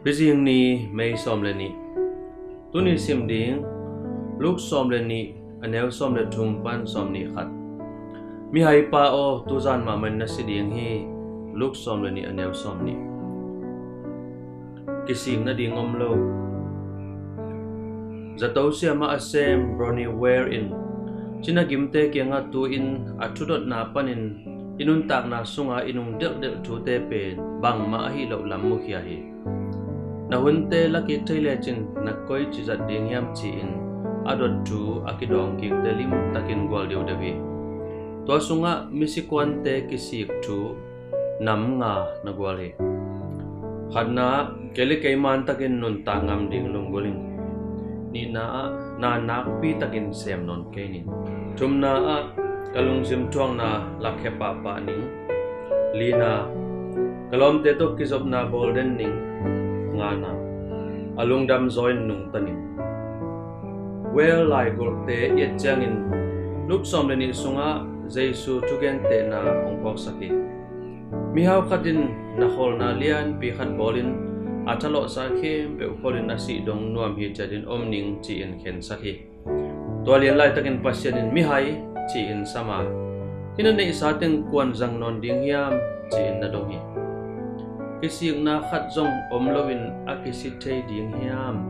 Bizing ni may som le ni. Tuni sim ding luk som le ni anel som le thumpan som ni khat. Mi hai pa o tuzan ma man na si ding hi luk som le ni anel som ni. Kising na ding om lo. Zatau siya ma asem broni where in. China gimte kya nga tu in atudot na panin inuntak na sunga inung del tu te pen bang ma hi lo lam mu khia hi. Na hunte laki thaile chin na koi chi zat ding yam chi in adot tu akidong ki telim takin gwal deu dewi. To sunga misikwan te kisik tu nam nga na gwal hi. Khadna kele kaiman takin nun tangam ding lunggoling. Ni na nakpi takin sem non kainin. Tumna a kalung sim tuang na lakhe papa ning lina kalom te to kisop na golden ning ngana alung dam join nung tanin well lai gorte yet jangin lup som leni sunga jesu tugen te na ongkok saki mihaw khatin na khol na lian pi khat bolin athalo sa khem pe ukholin nasi dong nuam hi chadin omning chi in khen saki tolian lai takin pasyanin mihai chi in sama hinan nei sa teng kwan jang non ding hiam chi in na dong hi kising na khat zong omlowin akisi thei ding hiam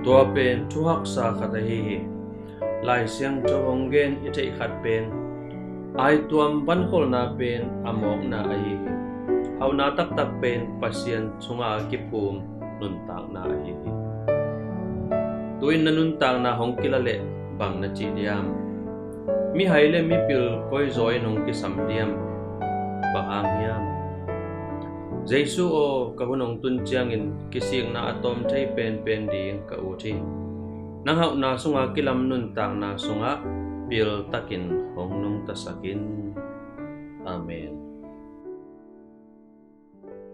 to pen thu hak sa khat hi lai siang to honggen i thei khat pen ai tuam ban khol na pen amok na ai hau na tak pen pasien chunga kipum nun tak na ai tuin na nun tak na hongkilale bang na chi diam mi haile mi pil koi zoi nong ki sam diam bang hiam Jesu o kahunong tunchiangin kising na atom thai pen ding ka uthi nang hau na sunga kilam nun tang na sunga pil takin hongnung tasakin amen.